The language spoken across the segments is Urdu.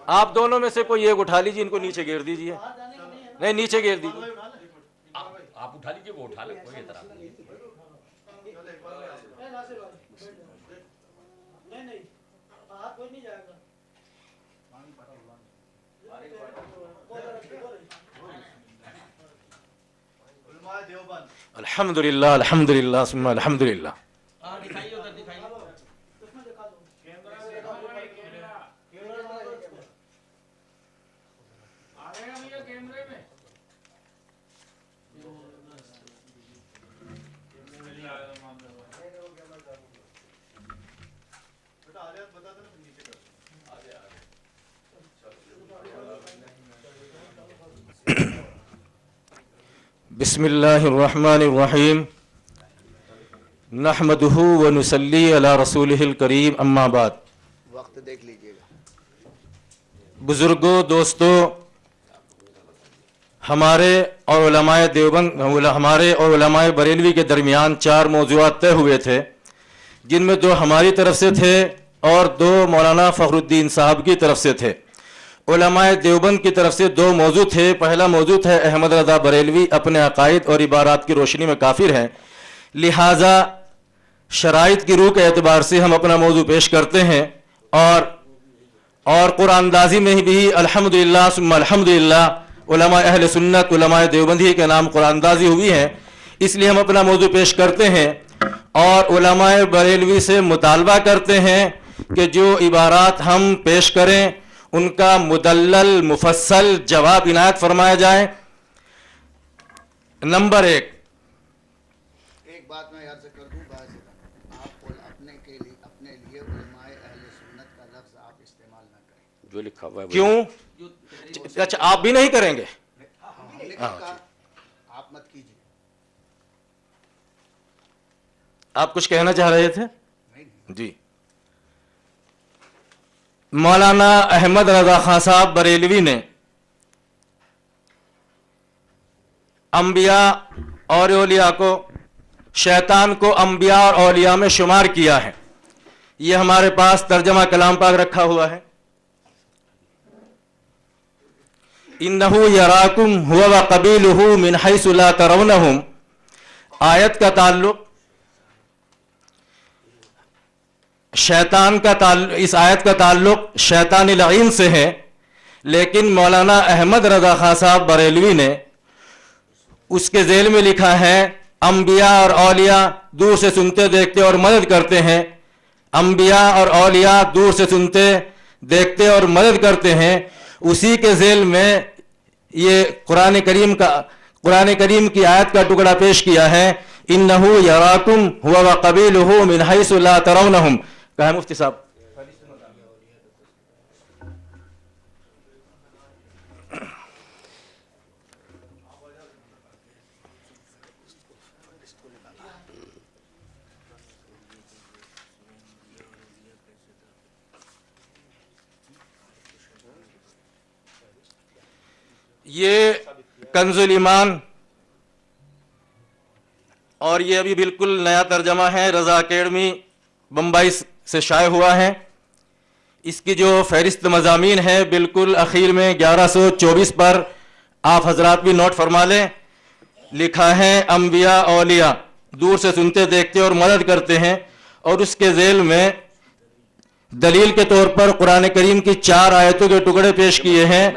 آپ دونوں میں سے کوئی ایک اٹھا لیجیے، ان کو نیچے گیر دیجیے. نہیں نیچے گیر دیجیے. آپ اٹھا لیجیے، وہ اٹھا لیں، کوئی اعتراض نہیں. الحمدللہ الحمدللہ ثم الحمدللہ. بسم اللہ الرحمن الرحیم نحمدہ ونصلی علی رسولہ الکریم اما بعد. وقت دیکھ لیجئے گا. بزرگوں، دوستوں، ہمارے اور علماء دیوبند، ہمارے اور علماء بریلوی کے درمیان 4 موضوعات طے ہوئے تھے، جن میں 2 ہماری طرف سے تھے اور 2 مولانا فخر الدین صاحب کی طرف سے تھے. علماء دیوبند کی طرف سے 2 موضوع تھے. پہلا موضوع ہے احمد رضا بریلوی اپنے عقائد اور عبارات کی روشنی میں کافر ہیں، لہٰذا شرائط کی روح کے اعتبار سے ہم اپنا موضوع پیش کرتے ہیں. اور قرآن اندازی میں بھی الحمدللہ ثم الحمدللہ علماء اہل سنت، علماء دیوبندی کے نام قرآن اندازی ہوئی ہیں، اس لیے ہم اپنا موضوع پیش کرتے ہیں اور علماء بریلوی سے مطالبہ کرتے ہیں کہ جو عبارات ہم پیش کریں ان کا مدلل مفصل جواب عنایت فرمایا جائے. نمبر 1. ایک بات میں عرض کر دوں، آپ اپنے لیے علماء اہل سنت کا لفظ آپ استعمال نہ کریں. جو لکھا ہوا ہے کیوں؟ اچھا آپ بھی نہیں کریں گے؟ آپ مت کیجیے. آپ کچھ کہنا چاہ رہے تھے؟ جی. مولانا احمد رضا خان صاحب بریلوی نے انبیاء اور اولیاء کو، شیطان کو انبیاء اور اولیاء میں شمار کیا ہے. یہ ہمارے پاس ترجمہ کلام پاک رکھا ہوا ہے. انہ یراکم ہوا وقبیلہ من حیث لا ترونہم. آیت کا تعلق شیطان کا اس آیت کا تعلق شیطان لعین سے ہے، لیکن مولانا احمد رضا خان صاحب بریلوی نے اس کے ذیل میں لکھا ہے انبیاء اور اولیاء دور سے سنتے دیکھتے اور مدد کرتے ہیں. انبیاء اور اولیاء دور سے سنتے دیکھتے اور مدد کرتے ہیں. اسی کے ذیل میں یہ قرآن کریم کی آیت کا ٹکڑا پیش کیا ہے، انہ یراکم ہوا وقبیلہ من حیث لا ترونہم. کہا ہے مفتی صاحب؟ یہ کنز الایمان اور یہ ابھی بالکل نیا ترجمہ ہے، رضا اکیڈمی بمبئی سے شائع ہوا ہے. اس کی جو فہرست مضامین ہے بالکل اخیر میں 1124 پر آپ حضرات بھی نوٹ فرما لیں. لکھا ہے انبیاء اولیاء دور سے سنتے دیکھتے اور مدد کرتے ہیں، اور اس کے ذیل میں دلیل کے طور پر قرآن کریم کی 4 آیتوں کے ٹکڑے پیش کیے ہیں.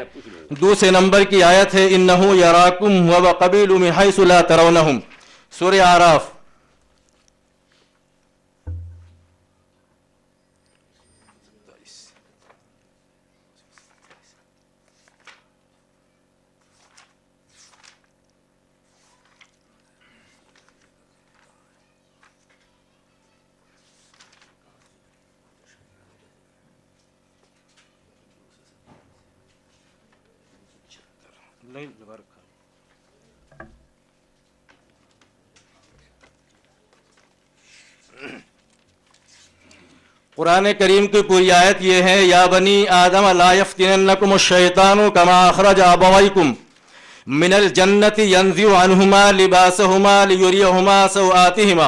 دوسرے نمبر کی آیت ہے انہ یراکم ہوا وقبیلہ من حیث لا ترونہم، سورہ اعراف. قرآن کریم کی پوری آیت یہ ہے، یا بنی آدم لا یفتننکم الشیطان کما اخرج ابویکم من الجنت ینزع عنہما لباسہما لیریہما سوآتہما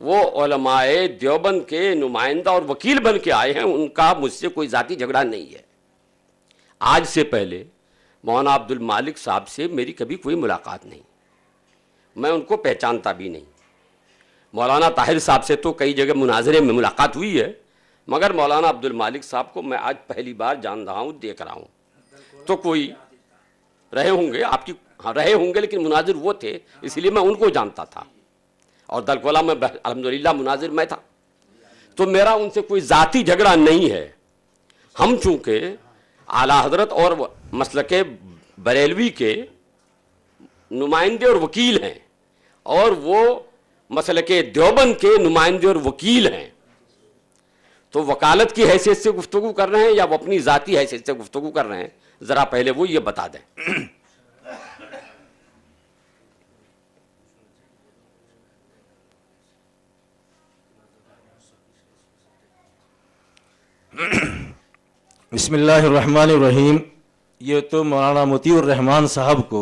وہ علماء دیوبند کے نمائندہ اور وکیل بن کے آئے ہیں، ان کا مجھ سے کوئی ذاتی جھگڑا نہیں ہے۔ آج سے پہلے مولانا عبد المالک صاحب سے میری کبھی کوئی ملاقات نہیں، میں ان کو پہچانتا بھی نہیں۔ مولانا طاہر صاحب سے تو کئی جگہ مناظرے میں ملاقات ہوئی ہے، مگر مولانا عبد المالک صاحب کو میں آج پہلی بار جان رہا ہوں، دیکھ رہا ہوں۔ تو کوئی رہے ہوں گے آپ کی، ہاں رہے ہوں گے، لیکن مناظر وہ تھے، اس لیے میں ان کو جانتا تھا، اور دلکولا میں الحمدللہ مناظر میں تھا، تو میرا ان سے کوئی ذاتی جھگڑا نہیں ہے۔ ہم چونکہ اعلیٰ حضرت اور مسلک بریلوی کے نمائندے اور وکیل ہیں، اور وہ مسلک دیوبند کے نمائندے اور وکیل ہیں، تو وکالت کی حیثیت سے گفتگو کر رہے ہیں یا وہ اپنی ذاتی حیثیت سے گفتگو کر رہے ہیں، ذرا پہلے وہ یہ بتا دیں۔ بسم اللہ الرحمن الرحیم۔ یہ تو مولانا مطیع الرحمان صاحب کو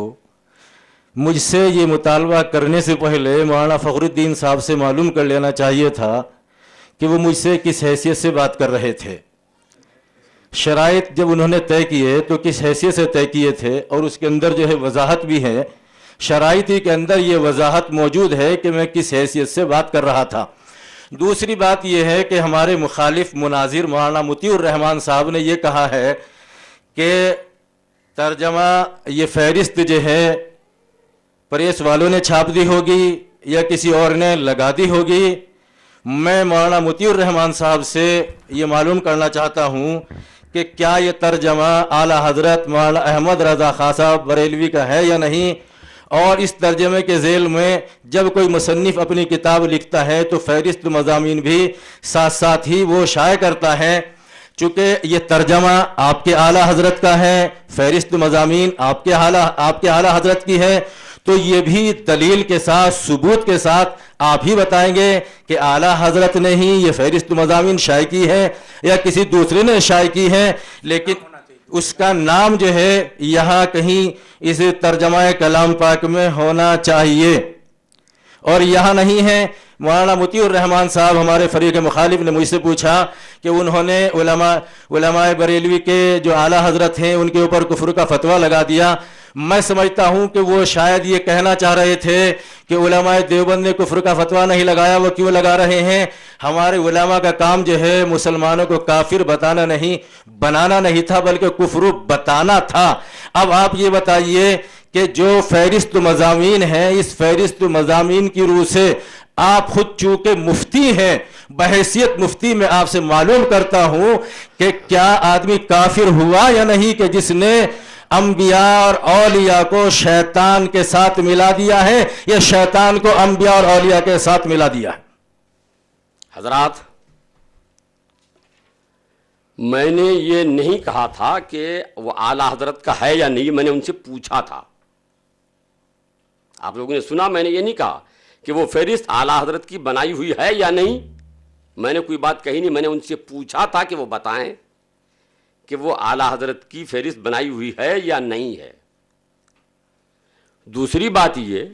مجھ سے یہ مطالبہ کرنے سے پہلے مولانا فخر الدین صاحب سے معلوم کر لینا چاہیے تھا کہ وہ مجھ سے کس حیثیت سے بات کر رہے تھے۔ شرائط جب انہوں نے طے کیے تو کس حیثیت سے طے کیے تھے، اور اس کے اندر جو ہے وضاحت بھی ہے، شرائط کے اندر یہ وضاحت موجود ہے کہ میں کس حیثیت سے بات کر رہا تھا۔ دوسری بات یہ ہے کہ ہمارے مخالف مناظر مولانا مطیع الرحمان صاحب نے یہ کہا ہے کہ ترجمہ یہ فہرست جو ہے پریس والوں نے چھاپ دی ہوگی یا کسی اور نے لگا دی ہوگی۔ میں مولانا مطیع الرحمان صاحب سے یہ معلوم کرنا چاہتا ہوں کہ کیا یہ ترجمہ اعلیٰ حضرت مولانا احمد رضا خان صاحب بریلوی کا ہے یا نہیں، اور اس ترجمے کے ذیل میں جب کوئی مصنف اپنی کتاب لکھتا ہے تو فہرست مضامین بھی ساتھ ساتھ ہی وہ شائع کرتا ہے۔ چونکہ یہ ترجمہ آپ کے اعلیٰ حضرت کا ہے، فہرست مضامین آپ کے اعلیٰ حضرت کی ہے، تو یہ بھی دلیل کے ساتھ ثبوت کے ساتھ آپ ہی بتائیں گے کہ اعلیٰ حضرت نے ہی یہ فہرست مضامین شائع کی ہے یا کسی دوسرے نے شائع کی ہے، لیکن اس کا نام جو ہے یہاں کہیں اس ترجمہ کلام پاک میں ہونا چاہیے، اور یہاں نہیں ہے۔ مولانا مطیع الرحمان صاحب ہمارے فریق مخالف نے مجھ سے پوچھا کہ انہوں نے علماء بریلوی کے جو اعلیٰ حضرت ہیں ان کے اوپر کفر کا فتویٰ لگا دیا۔ میں سمجھتا ہوں کہ وہ شاید یہ کہنا چاہ رہے تھے کہ علماء دیوبند نے کفر کا فتویٰ نہیں لگایا، وہ کیوں لگا رہے ہیں؟ ہمارے علماء کا کام جو ہے مسلمانوں کو کافر بنانا نہیں تھا، بلکہ کفر بتانا تھا۔ اب آپ یہ بتائیے کہ جو فہرست مضامین ہیں، اس فہرست مضامین کی روح سے آپ خود چونکہ مفتی ہیں، بحیثیت مفتی میں آپ سے معلوم کرتا ہوں کہ کیا آدمی کافر ہوا یا نہیں کہ جس نے انبیاء اور اولیاء کو شیطان کے ساتھ ملا دیا ہے، یا شیطان کو انبیاء اور اولیاء کے ساتھ ملا دیا ہے؟ حضرات، میں نے یہ نہیں کہا تھا کہ وہ اعلیٰ حضرت کا ہے یا نہیں، میں نے ان سے پوچھا تھا۔ آپ لوگوں نے سنا، میں نے یہ نہیں کہا کہ وہ فہرست اعلیٰ حضرت کی بنائی ہوئی ہے یا نہیں، میں نے کوئی بات کہی نہیں، میں نے ان سے پوچھا تھا کہ وہ بتائیں کہ وہ اعلیٰ حضرت کی فہرست بنائی ہوئی ہے یا نہیں ہے۔ دوسری بات یہ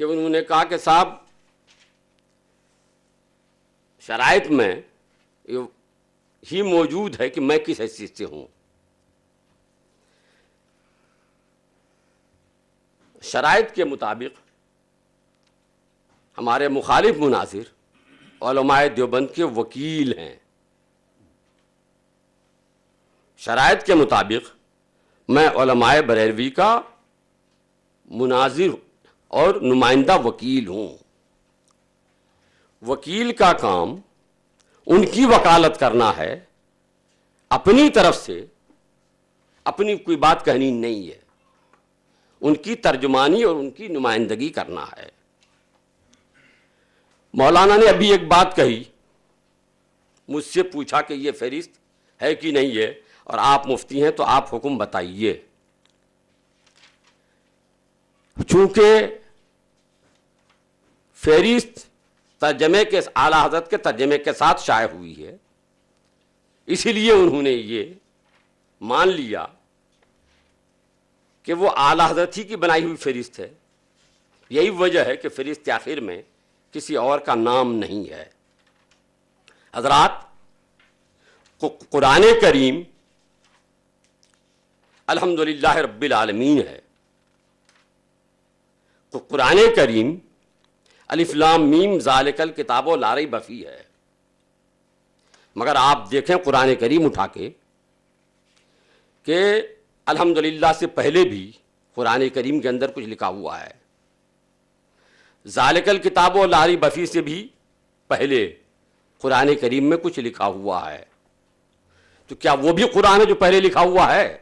کہ انہوں نے کہا کہ صاحب شرائط میں ہی موجود ہے کہ میں کس حیثیت سے ہوں۔ شرائط کے مطابق ہمارے مخالف مناظر علماء دیوبند کے وکیل ہیں۔ شرائط کے مطابق میں علماء بریلوی کا مناظر اور نمائندہ وکیل ہوں۔ وکیل کا کام ان کی وکالت کرنا ہے، اپنی طرف سے اپنی کوئی بات کہنی نہیں ہے، ان کی ترجمانی اور ان کی نمائندگی کرنا ہے۔ مولانا نے ابھی ایک بات کہی، مجھ سے پوچھا کہ یہ فہرست ہے کہ نہیں ہے، اور آپ مفتی ہیں تو آپ حکم بتائیے۔ چونکہ فہرست ترجمے کے اعلیٰ حضرت کے ترجمے کے ساتھ شائع ہوئی ہے، اسی لیے انہوں نے یہ مان لیا کہ وہ اعلیٰ حضرت ہی کی بنائی ہوئی فہرست ہے۔ یہی وجہ ہے کہ فہرست آخر میں کسی اور کا نام نہیں ہے۔ حضرات، قرآن کریم الحمدللہ رب العالمین ہے۔ قرآن کریم الف لام میم ذالک الکتاب لا ریب فیہ ہے، مگر آپ دیکھیں قرآن کریم اٹھا کے کہ الحمدللہ سے پہلے بھی قرآن کریم کے اندر کچھ لکھا ہوا ہے، ذالک الکتاب لا ریب فیہ سے بھی پہلے قرآن کریم میں کچھ لکھا ہوا ہے۔ تو کیا وہ بھی قرآن ہے جو پہلے لکھا ہوا ہے؟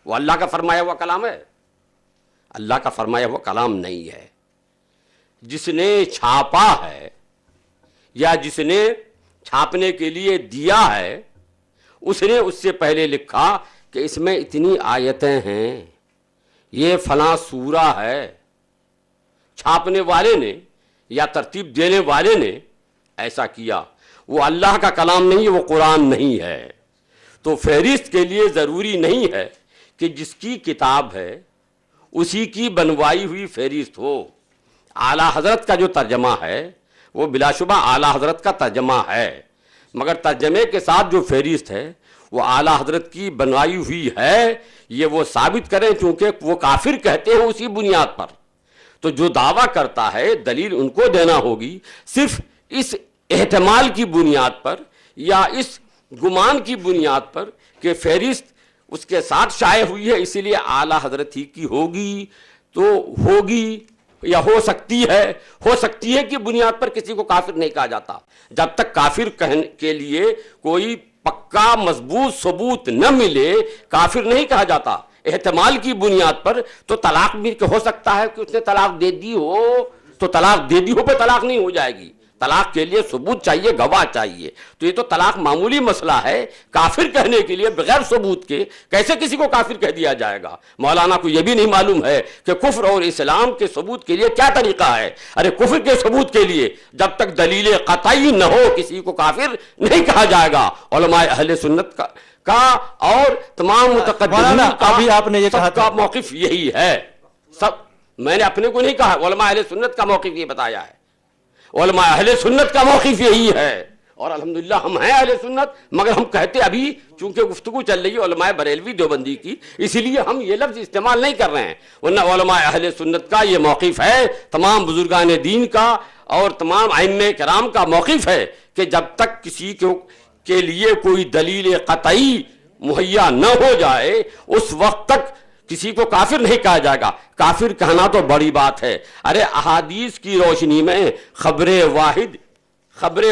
وہ اللہ کا فرمایا ہوا کلام ہے؟ اللہ کا فرمایا ہوا کلام نہیں ہے۔ جس نے چھاپا ہے یا جس نے چھاپنے کے لیے دیا ہے، اس نے اس سے پہلے لکھا کہ اس میں اتنی آیتیں ہیں، یہ فلاں سورہ ہے۔ چھاپنے والے نے یا ترتیب دینے والے نے ایسا کیا، وہ اللہ کا کلام نہیں ہے، وہ قرآن نہیں ہے۔ تو فہرست کے لیے ضروری نہیں ہے کہ جس کی کتاب ہے اسی کی بنوائی ہوئی فہرست ہو۔ اعلیٰ حضرت کا جو ترجمہ ہے وہ بلا شبہ اعلیٰ حضرت کا ترجمہ ہے، مگر ترجمے کے ساتھ جو فہرست ہے وہ اعلیٰ حضرت کی بنوائی ہوئی ہے، یہ وہ ثابت کریں، چونکہ وہ کافر کہتے ہیں اسی بنیاد پر۔ تو جو دعویٰ کرتا ہے دلیل ان کو دینا ہوگی، صرف اس احتمال کی بنیاد پر یا اس گمان کی بنیاد پر کہ فہرست اس کے ساتھ شائع ہوئی ہے اسی لیے اعلیٰ حضرت ہی کی ہوگی، تو ہوگی یا ہو سکتی ہے کہ بنیاد پر کسی کو کافر نہیں کہا جاتا۔ جب تک کافر کہنے کے لیے کوئی پکا مضبوط ثبوت نہ ملے کافر نہیں کہا جاتا۔ احتمال کی بنیاد پر تو طلاق بھی ہو سکتا ہے کہ اس نے طلاق دے دی ہو، تو طلاق دے دی ہو پہ طلاق نہیں ہو جائے گی، طلاق کے لیے ثبوت چاہیے، گواہ چاہیے۔ تو یہ تو طلاق معمولی مسئلہ ہے، کافر کہنے کے لیے بغیر ثبوت کے کیسے کسی کو کافر کہہ دیا جائے گا؟ مولانا کو یہ بھی نہیں معلوم ہے کہ کفر اور اسلام کے ثبوت کے لیے کیا طریقہ ہے۔ ارے کفر کے ثبوت کے لیے جب تک دلیل قطعی نہ ہو کسی کو کافر نہیں کہا جائے گا۔ علماء اہل سنت کا اور تمام متقدمین کا موقف یہی ہے۔ سب میں نے اپنے کو نہیں کہا، علماء اہل سنت کا موقف یہ بتایا ہے، علماء اہل سنت کا موقف یہی ہے۔ اور الحمدللہ ہم ہیں اہل سنت، مگر ہم کہتے ابھی چونکہ گفتگو چل رہی ہے علماء بریلوی دیوبندی کی، اسی لیے ہم یہ لفظ استعمال نہیں کر رہے ہیں، ورنہ علماء اہل سنت کا یہ موقف ہے، تمام بزرگان دین کا اور تمام ائمہ کرام کا موقف ہے کہ جب تک کسی کے لیے کوئی دلیل قطعی مہیا نہ ہو جائے اس وقت تک کسی کو کافر نہیں کہا جائے گا۔ کافر کہنا تو بڑی بات ہے۔ ارے احادیث کی روشنی میں خبر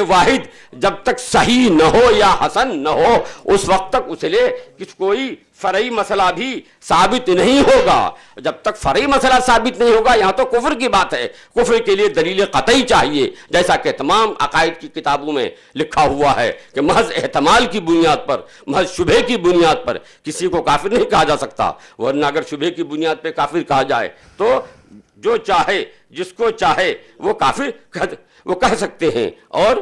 واحد جب تک صحیح نہ ہو یا حسن نہ ہو اس وقت تک اس لیے کوئی فرعی مسئلہ بھی ثابت نہیں ہوگا۔ جب تک فرعی مسئلہ ثابت نہیں ہوگا، یہاں تو کفر کی بات ہے، کفر کے لیے دلیل قطعی چاہیے، جیسا کہ تمام عقائد کی کتابوں میں لکھا ہوا ہے کہ محض احتمال کی بنیاد پر، محض شبہ کی بنیاد پر کسی کو کافر نہیں کہا جا سکتا، ورنہ اگر شبہ کی بنیاد پہ کافر کہا جائے تو جو چاہے جس کو چاہے وہ کافر وہ کہہ سکتے ہیں۔ اور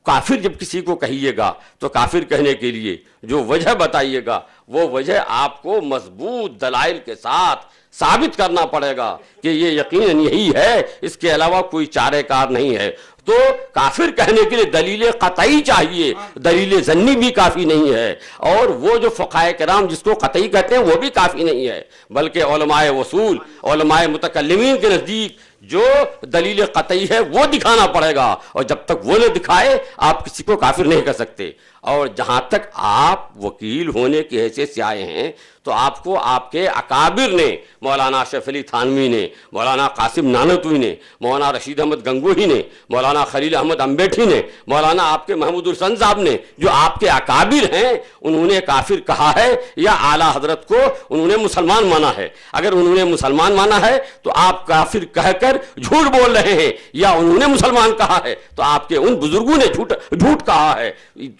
کافر جب کسی کو کہیے گا تو کافر کہنے کے لیے جو وجہ بتائیے گا وہ وجہ آپ کو مضبوط دلائل کے ساتھ ثابت کرنا پڑے گا کہ یہ یقیناً یہی ہے، اس کے علاوہ کوئی چارہ کار نہیں ہے۔ تو کافر کہنے کے لیے دلیل قطعی چاہیے، دلیل ظنی بھی کافی نہیں ہے، اور وہ جو فقہائے کرام جس کو قطعی کہتے ہیں وہ بھی کافی نہیں ہے، بلکہ علماء اصول، علماء متکلمین کے نزدیک جو دلیل قطعی ہے وہ دکھانا پڑے گا، اور جب تک وہ نہ دکھائے آپ کسی کو کافر نہیں کر سکتے۔ اور جہاں تک آپ وکیل ہونے کی حیثیت سے آئے ہیں تو آپ کو آپ کے اکابر نے، مولانا اشرف علی تھانوی نے، مولانا قاسم نانوتوی نے، مولانا رشید احمد گنگوہی نے، مولانا خلیل احمد امبیٹھی نے، مولانا آپ کے محمود الحسن صاحب نے، جو آپ کے اکابر ہیں، انہوں نے کافر کہا ہے یا اعلیٰ حضرت کو انہوں نے مسلمان مانا ہے؟ اگر انہوں نے مسلمان مانا ہے تو آپ کافر کہہ کر جھوٹ بول رہے ہیں، یا انہوں نے مسلمان کہا ہے تو آپ کے ان بزرگوں نے جھوٹ کہا ہے۔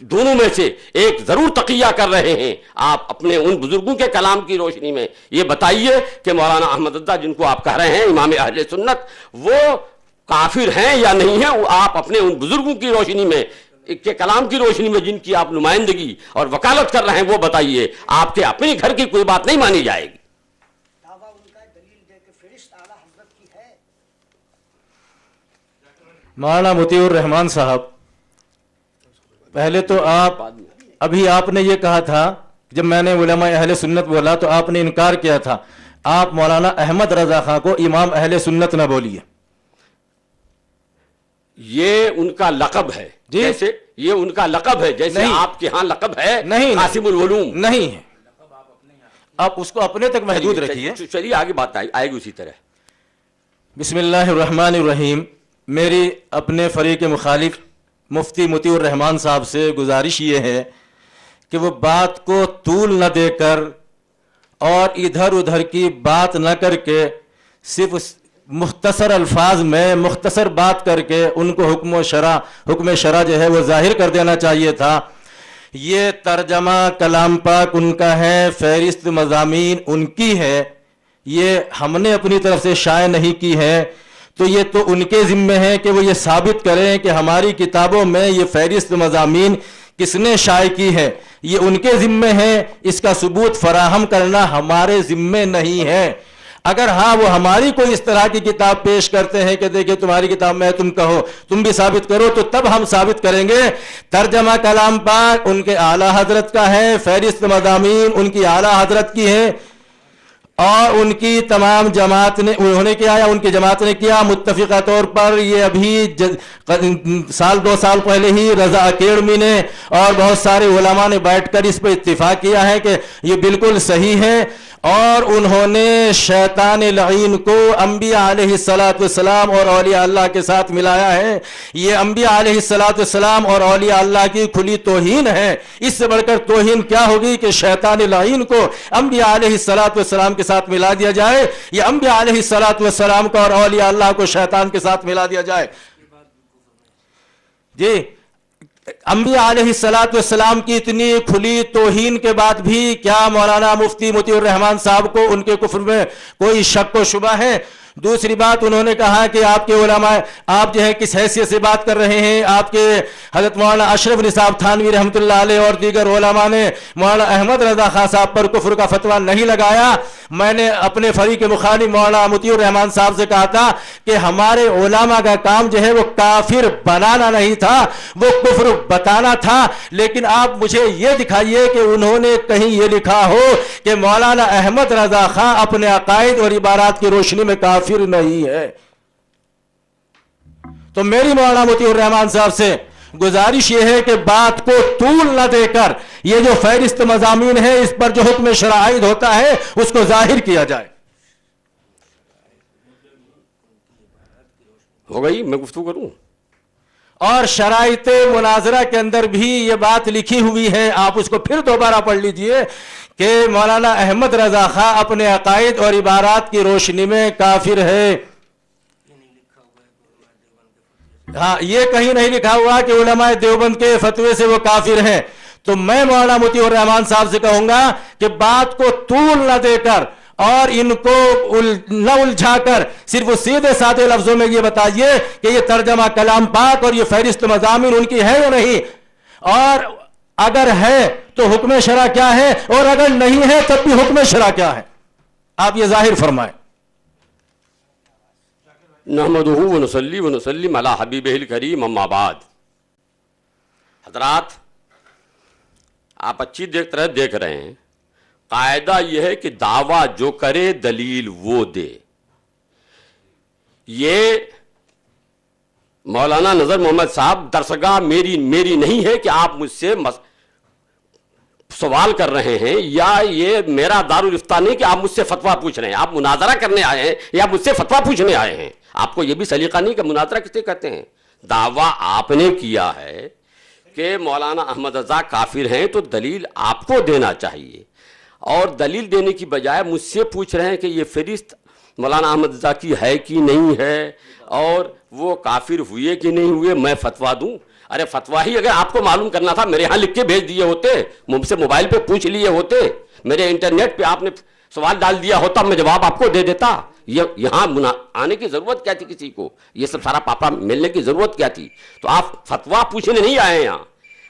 دونوں میں سے ایک ضرور تقیہ کر رہے ہیں۔ آپ اپنے ان بزرگوں کے کلام کی روشنی میں یہ بتائیے کہ مولانا احمد رضا جن کو آپ کہہ رہے ہیں امام اہل سنت، وہ کافر ہیں یا نہیں ہیں؟ آپ اپنے ان بزرگوں کی روشنی میں کے کلام کی روشنی میں جن کی آپ نمائندگی اور وکالت کر رہے ہیں وہ بتائیے، آپ کے اپنے گھر کی کوئی بات نہیں مانی جائے گی۔ مولانا مطیع الرحمان صاحب، پہلے تو آپ ابھی آپ نے یہ کہا تھا، جب میں نے علماء اہل سنت بولا تو آپ نے انکار کیا تھا. آپ مولانا احمد رضا خان کو امام اہل سنت نہ بولیے. یہ ان کا لقب ہے، جی، جیسے یہ ان کا لقب ہے، جیسے آپ کے ہاں لقب ہے نہیں، قاسم العلوم. نہیں ہے، آپ اس کو اپنے تک محدود رکھیے. چلیے آگے بات آئے گی اسی طرح. بسم اللہ الرحمن الرحیم. میری اپنے فریق مخالف مفتی مطیع الرحمان صاحب سے گزارش یہ ہے کہ وہ بات کو طول نہ دے کر اور ادھر ادھر کی بات نہ کر کے صرف مختصر الفاظ میں مختصر بات کر کے ان کو حکم شرع جو ہے وہ ظاہر کر دینا چاہیے تھا. یہ ترجمہ کلام پاک ان کا ہے، فہرست مضامین ان کی ہے، یہ ہم نے اپنی طرف سے شائع نہیں کی ہے. تو یہ تو ان کے ذمہ ہے کہ وہ یہ ثابت کریں کہ ہماری کتابوں میں یہ فہرست مضامین کس نے شائع کی ہے. یہ ان کے ذمہ ہے، اس کا ثبوت فراہم کرنا ہمارے ذمہ نہیں ہے. اگر ہاں وہ ہماری کوئی اس طرح کی کتاب پیش کرتے ہیں کہ دیکھیں تمہاری کتاب میں تم کہو، تم بھی ثابت کرو، تو تب ہم ثابت کریں گے. ترجمہ کلام پاک ان کے اعلیٰ حضرت کا ہے، فہرست مضامین ان کی اعلیٰ حضرت کی ہے، اور ان کی تمام جماعت نے انہوں نے کیا یا ان کی جماعت نے کیا متفقہ طور پر. یہ ابھی سال 2 سال پہلے ہی رضا اکیڈمی نے اور بہت سارے علماء نے بیٹھ کر اس پہ اتفاق کیا ہے کہ یہ بالکل صحیح ہے. اور انہوں نے شیطان لعین کو انبیاء علیہ السلام اور اولیاء اللہ کے ساتھ ملایا ہے. یہ انبیاء علیہ السلام اور اولیاء اللہ کی کھلی توہین ہے. اس سے بڑھ کر توہین کیا ہوگی کہ شیطان لعین کو انبیاء علیہ السلام کے ساتھ ملا دیا جائے، یہ انبیاء علیہ السلام کو اور اولیاء اللہ کو شیطان کے ساتھ ملا دیا جائے. جی، انبیاء علیہ السلام کی اتنی کھلی توہین کے بعد بھی کیا مولانا مفتی مطیع الرحمان صاحب کو ان کے کفر میں کوئی شک و شبہ ہے؟ دوسری بات انہوں نے کہا کہ آپ کے علماء آپ جو ہے کس حیثیت سے بات کر رہے ہیں. آپ کے حضرت مولانا اشرف نصاب تھانوی رحمۃ اللہ علیہ اور دیگر علماء نے مولانا احمد رضا خان صاحب پر کفر کا فتویٰ نہیں لگایا. میں نے اپنے فریق مخالف مولانا مطیع الرحمان صاحب سے کہا تھا کہ ہمارے علماء کا کام جو ہے وہ کافر بنانا نہیں تھا، وہ کفر بتانا تھا. لیکن آپ مجھے یہ دکھائیے کہ انہوں نے کہیں یہ لکھا ہو کہ مولانا احمد رضا خان اپنے عقائد اور عبارات کی روشنی میں کافر نہیں ہے. تو میری مولانا مطیع الرحمان صاحب سے گزارش یہ ہے کہ بات کو طول نہ دے کر یہ جو فہرست مضامین ہے اس پر جو حکم شرع عائد ہوتا ہے اس کو ظاہر کیا جائے. ہو گئی، میں گفتگو کروں. اور شرائط مناظرہ کے اندر بھی یہ بات لکھی ہوئی ہے، آپ اس کو پھر دوبارہ پڑھ لیجئے کہ مولانا احمد رضا خان اپنے عقائد اور عبارات کی روشنی میں کافر ہے. ہاں، یہ کہیں نہیں لکھا ہوا کہ علماء دیوبند کے فتوے سے وہ کافر ہیں. تو میں مولانا مطیع الرحمان صاحب سے کہوں گا کہ بات کو طول نہ دے کر اور ان کو نہ الجھا کر صرف سیدھے سادے لفظوں میں یہ بتائیے کہ یہ ترجمہ کلام پاک اور یہ فہرست مضامین ان کی ہے یا نہیں، اور اگر ہے تو حکم شرع کیا ہے، اور اگر نہیں ہے تب بھی حکم شرع کیا ہے، آپ یہ ظاہر فرمائیں. نحمدہ ونصلی ونسلم علی حبیبہ الکریم، اما بعد. حضرات، آپ اچھی طرح دیکھ رہے ہیں، قاعدہ یہ ہے کہ دعویٰ جو کرے دلیل وہ دے. یہ مولانا نذر محمد صاحب درسگاہ میری نہیں ہے کہ آپ مجھ سے سوال کر رہے ہیں، یا یہ میرا دارالافتاء نہیں کہ آپ مجھ سے فتویٰ پوچھ رہے ہیں. آپ مناظرہ کرنے آئے ہیں یا مجھ سے فتویٰ پوچھنے آئے ہیں؟ آپ کو یہ بھی سلیقہ نہیں کہ مناظرہ کسے کہتے ہیں. دعویٰ آپ نے کیا ہے کہ مولانا احمد رضا کافر ہیں، تو دلیل آپ کو دینا چاہیے. اور دلیل دینے کی بجائے مجھ سے پوچھ رہے ہیں کہ یہ فہرست مولانا احمد رضا کی ہے کہ نہیں ہے، اور وہ کافر ہوئے کہ نہیں ہوئے، میں فتویٰ دوں. ارے فتویٰ ہی اگر آپ کو معلوم کرنا تھا میرے ہاں لکھ کے بھیج دیے ہوتے، مجھ سے موبائل پہ پوچھ لیے ہوتے، میرے انٹرنیٹ پہ آپ نے سوال ڈال دیا ہوتا، میں جواب آپ کو دے دیتا. یہاں آنے کی ضرورت کیا تھی کسی کو؟ یہ سب سارا پاپا ملنے کی ضرورت کیا تھی؟ تو آپ فتویٰ پوچھنے نہیں آئے یہاں،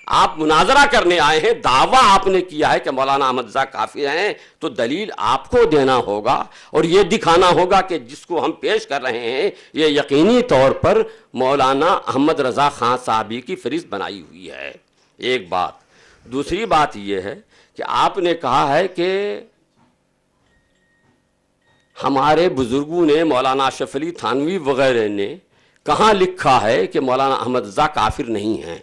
آپ مناظرہ کرنے آئے ہیں, دعویٰ آپ نے کیا ہے کہ مولانا احمد رضا کافر ہیں, تو دلیل آپ کو دینا ہوگا اور یہ دکھانا ہوگا کہ جس کو ہم پیش کر رہے ہیں یہ یقینی طور پر مولانا احمد رضا خان صاحبی کی فہرست بنائی ہوئی ہے. ایک بات. دوسری بات یہ ہے کہ آپ نے کہا ہے کہ ہمارے بزرگوں نے, مولانا اشرف علی تھانوی وغیرہ نے کہاں لکھا ہے کہ مولانا احمد رضا کافر نہیں ہیں.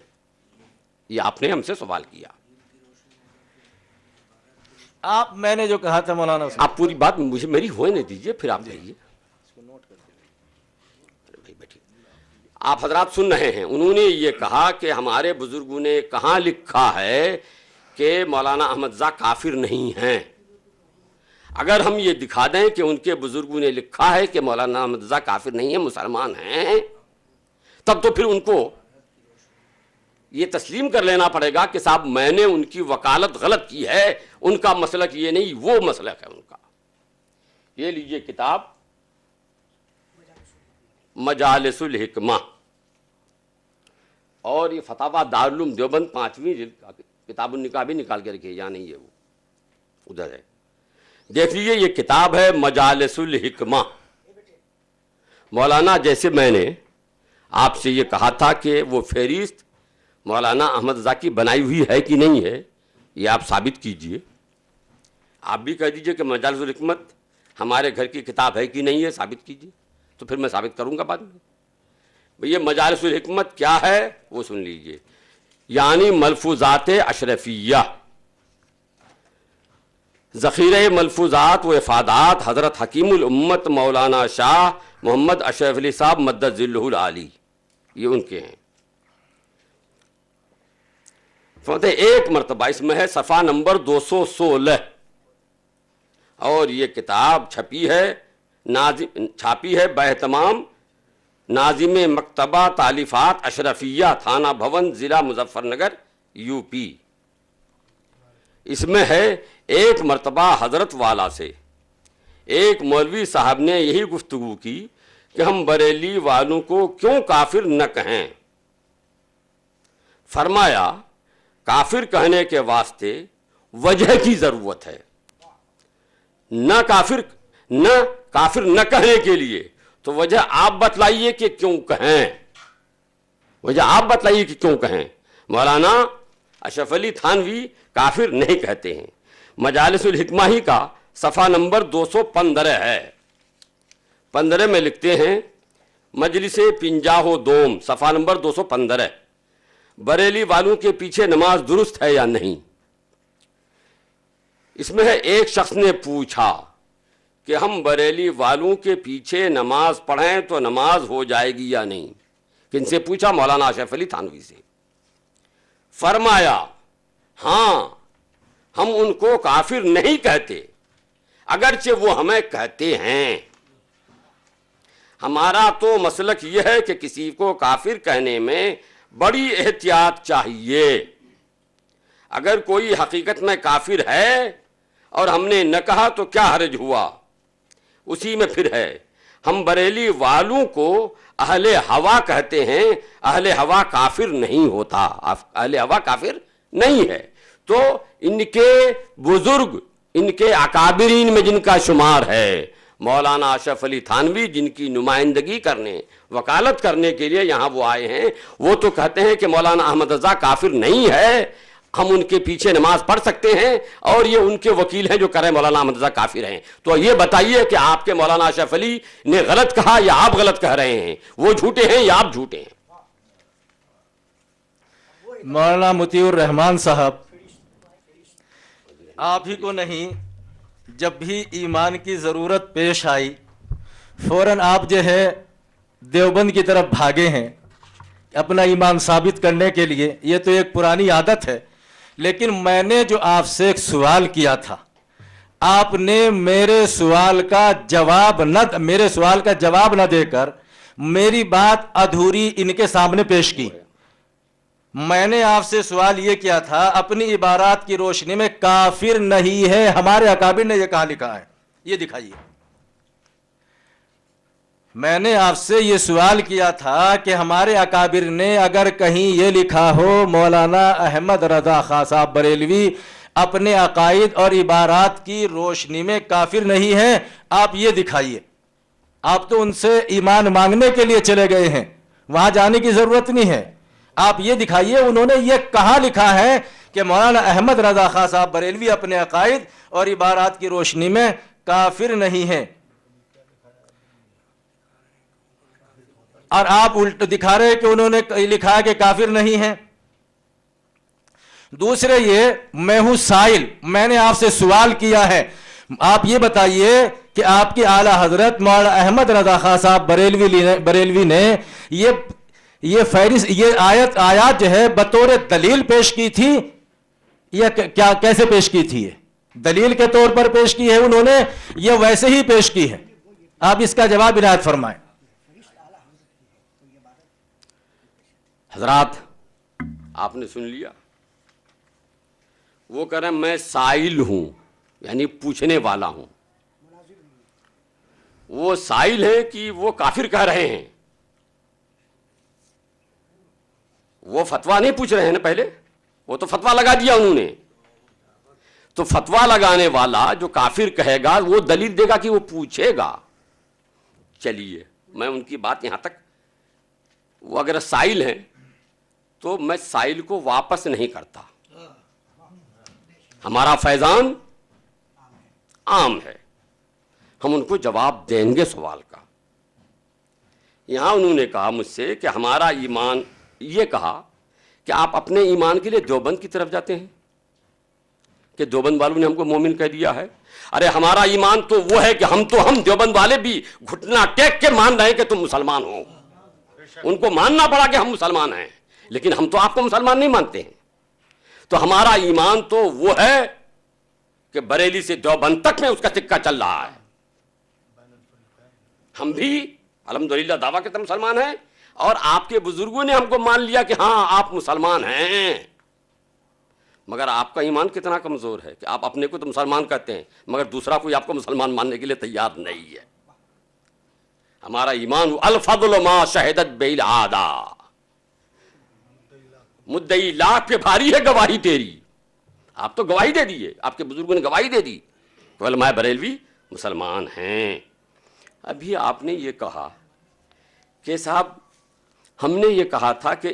یہ آپ نے ہم سے سوال کیا. میں نے جو کہا تھا مولانا, آپ پوری بات مجھے میری ہونے دیجئے, پھر آپ کہیے. آپ حضرات سن رہے ہیں, انہوں نے یہ کہا کہ ہمارے بزرگوں نے کہاں لکھا ہے کہ مولانا احمد رضا کافر نہیں ہیں. اگر ہم یہ دکھا دیں کہ ان کے بزرگوں نے لکھا ہے کہ مولانا احمد رضا کافر نہیں ہیں, مسلمان ہیں, تب تو پھر ان کو یہ تسلیم کر لینا پڑے گا کہ صاحب میں نے ان کی وکالت غلط کی ہے, ان کا مسلک یہ نہیں, وہ مسلک ہے ان کا. یہ لیجئے کتاب مجالس الحکمہ, اور یہ فتاوی دارالعلوم دیوبند 5ویں جلد کا کتاب النکاح بھی نکال کے رکھیے, یا نہیں ہے وہ ادھر ہے, دیکھ لیجئے. یہ کتاب ہے مجالس الحکمہ. مولانا, جیسے میں نے آپ سے یہ کہا تھا کہ وہ فہرست مولانا احمد رضا کی بنائی ہوئی ہے کہ نہیں ہے, یہ آپ ثابت کیجئے. آپ بھی کہہ دیجئے کہ مجالس الحکمت ہمارے گھر کی کتاب ہے کہ نہیں ہے, ثابت کیجئے, تو پھر میں ثابت کروں گا بعد میں. یہ مجالس الحکمت کیا ہے وہ سن لیجئے. یعنی ملفوظات اشرفیہ, ذخیرہ ملفوظات و افادات حضرت حکیم الامت مولانا شاہ محمد اشرف علی صاحب مدد ذلہ العالی, یہ ان کے ہیں. ایک مرتبہ اس میں ہے صفحہ نمبر 216, اور یہ کتاب چھپی ہے, چھاپی ہے باہتمام ناظم مکتبہ تالیفات اشرفیہ, تھانہ بھون, ضلع مظفر نگر, یو پی. اس میں ہے ایک مرتبہ حضرت والا سے ایک مولوی صاحب نے یہی گفتگو کی کہ ہم بریلی والوں کو کیوں کافر نہ کہیں. فرمایا کافر کہنے کے واسطے وجہ کی ضرورت ہے, نہ کافر نہ کہنے کے لیے تو وجہ آپ بتلائیے کہ کیوں کہیں, وجہ آپ بتلائیے کہ کیوں کہیں. مولانا اشرف علی تھانوی کافر نہیں کہتے ہیں. مجالس الحکمہ ہی کا صفحہ نمبر 215 ہے. 15 میں لکھتے ہیں, مجلس پنجاہ دوم, صفحہ نمبر 215, بریلی والوں کے پیچھے نماز درست ہے یا نہیں. اس میں ہے ایک شخص نے پوچھا کہ ہم بریلی والوں کے پیچھے نماز پڑھیں تو نماز ہو جائے گی یا نہیں. کن سے پوچھا؟ مولانا اشرف علی تھانوی سے. فرمایا ہاں, ہم ان کو کافر نہیں کہتے, اگرچہ وہ ہمیں کہتے ہیں. ہمارا تو مسلک یہ ہے کہ کسی کو کافر کہنے میں بڑی احتیاط چاہیے. اگر کوئی حقیقت میں کافر ہے اور ہم نے نہ کہا تو کیا حرج ہوا, اسی میں پھر ہے. ہم بریلی والوں کو اہل ہوا کہتے ہیں, اہل ہوا کافر نہیں ہوتا, اہل ہوا کافر نہیں ہے. تو ان کے بزرگ, ان کے اکابرین میں جن کا شمار ہے مولانا اشرف علی تھانوی, جن کی نمائندگی کرنے, وکالت کرنے کے لیے یہاں وہ آئے ہیں, وہ تو کہتے ہیں کہ مولانا احمد رضا کافر نہیں ہے, ہم ان کے پیچھے نماز پڑھ سکتے ہیں, اور یہ ان کے وکیل ہیں جو کہہ رہے ہیں مولانا احمد رضا کافر ہیں. تو یہ بتائیے کہ آپ کے مولانا اشرف علی نے غلط کہا یا آپ غلط کہہ رہے ہیں, وہ جھوٹے ہیں یا آپ جھوٹے ہیں. مولانا مطیع الرحمان صاحب, آپ ہی کو نہیں, جب بھی ایمان کی ضرورت پیش آئی فوراً آپ جو ہے دیوبند کی طرف بھاگے ہیں اپنا ایمان ثابت کرنے کے لیے. یہ تو ایک پرانی عادت ہے, لیکن میں نے جو آپ سے ایک سوال کیا تھا, آپ نے میرے سوال کا جواب نہ دے کر میری بات ادھوری ان کے سامنے پیش کی. میں نے آپ سے سوال یہ کیا تھا, اپنی عبارات کی روشنی میں کافر نہیں ہے, ہمارے اکابر نے یہ کہاں لکھا ہے, یہ دکھائیے. میں نے آپ سے یہ سوال کیا تھا کہ ہمارے اکابر نے اگر کہیں یہ لکھا ہو مولانا احمد رضا خان صاحب بریلوی اپنے عقائد اور عبارات کی روشنی میں کافر نہیں ہیں، آپ یہ دکھائیے. آپ تو ان سے ایمان مانگنے کے لیے چلے گئے ہیں، وہاں جانے کی ضرورت نہیں ہے. آپ یہ دکھائیے انہوں نے یہ کہاں لکھا ہے کہ مولانا احمد رضا خان صاحب بریلوی اپنے عقائد اور عبارات کی روشنی میں کافر نہیں ہیں. اور آپ الٹ دکھا رہے کہ انہوں نے لکھا ہے کہ کافر نہیں ہیں. دوسرے یہ میں ہوں سائل، میں نے آپ سے سوال کیا ہے، آپ یہ بتائیے کہ آپ کی اعلیٰ حضرت مولانا احمد رضا خان صاحب بریلوی نے یہ فہرست، یہ آیات جو ہے بطور دلیل پیش کی تھی یا کیا کیسے پیش کی تھی؟ دلیل کے طور پر پیش کی ہے انہوں نے یا ویسے ہی پیش کی ہے؟ آپ اس کا جواب عنایت فرمائیں. حضرات آپ نے سن لیا، وہ کہہ رہے ہیں میں سائل ہوں، یعنی پوچھنے والا ہوں. وہ سائل ہیں کہ وہ کافر کہہ رہے ہیں. وہ فتویٰ نہیں پوچھ رہے ہیں نا، پہلے وہ تو فتویٰ لگا دیا انہوں نے. تو فتویٰ لگانے والا جو کافر کہے گا وہ دلیل دے گا کہ وہ پوچھے گا. چلیے میں ان کی بات یہاں تک، وہ اگر سائل ہیں تو میں سائل کو واپس نہیں کرتا. ہمارا فیضان عام ہے، ہم ان کو جواب دیں گے سوال کا. یہاں انہوں نے کہا مجھ سے کہ ہمارا ایمان، یہ کہا کہ آپ اپنے ایمان کے لیے دیوبند کی طرف جاتے ہیں کہ دیوبند والوں نے ہم کو مومن کہہ دیا ہے. ارے ہمارا ایمان تو وہ ہے کہ ہم دیوبند والے بھی گھٹنا ٹیک کے مان رہے ہیں کہ تم مسلمان ہو. ان کو ماننا پڑا کہ ہم مسلمان ہیں، لیکن ہم تو آپ کو مسلمان نہیں مانتے ہیں. تو ہمارا ایمان تو وہ ہے کہ بریلی سے دیوبند تک میں اس کا سکہ چل رہا ہے. ہم بھی الحمدللہ دعویٰ کے مسلمان ہیں، اور آپ کے بزرگوں نے ہم کو مان لیا کہ ہاں آپ مسلمان ہیں. مگر آپ کا ایمان کتنا کمزور ہے کہ آپ اپنے کو تو مسلمان کہتے ہیں مگر دوسرا کوئی آپ کو مسلمان ماننے کے لیے تیار نہیں ہے. ہمارا ایمان الفضل ما شہدت بہ العادہ، مدعی لاکھ پہ بھاری ہے گواہی تیری. آپ تو گواہی دے دیے، آپ کے بزرگوں نے گواہی دے دی کہ علماء بریلوی مسلمان ہیں. ابھی آپ نے یہ کہا کہ صاحب ہم نے یہ کہا تھا کہ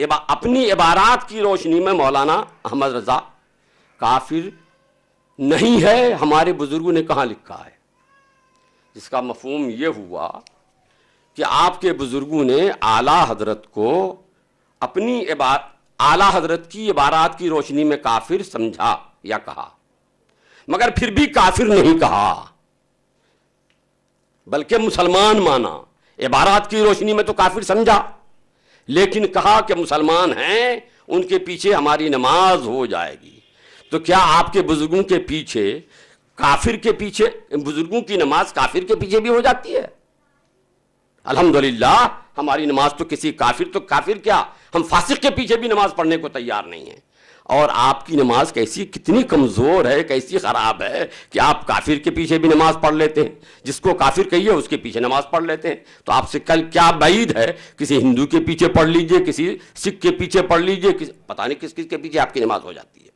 اپنی عبارات کی روشنی میں مولانا احمد رضا کافر نہیں ہے. ہمارے بزرگوں نے کہاں لکھا ہے؟ جس کا مفہوم یہ ہوا کہ آپ کے بزرگوں نے اعلیٰ حضرت کو اپنی اعلیٰ حضرت کی عبارات کی روشنی میں کافر سمجھا یا کہا، مگر پھر بھی کافر نہیں کہا بلکہ مسلمان مانا. عبارات کی روشنی میں تو کافر سمجھا، لیکن کہا کہ مسلمان ہیں، ان کے پیچھے ہماری نماز ہو جائے گی. تو کیا آپ کے بزرگوں کے پیچھے کافر کے پیچھے، بزرگوں کی نماز کافر کے پیچھے بھی ہو جاتی ہے؟ الحمدللہ ہماری نماز تو کسی کافر، تو کافر کیا ہم فاسق کے پیچھے بھی نماز پڑھنے کو تیار نہیں ہیں. اور آپ کی نماز کتنی کمزور ہے، کیسی خراب ہے کہ آپ کافر کے پیچھے بھی نماز پڑھ لیتے ہیں. جس کو کافر کہیے اس کے پیچھے نماز پڑھ لیتے ہیں. تو آپ سے کل کیا بعید ہے، کسی ہندو کے پیچھے پڑھ لیجئے، کسی سکھ کے پیچھے پڑھ لیجئے، پتہ نہیں کس کے پیچھے آپ کی نماز ہو جاتی ہے.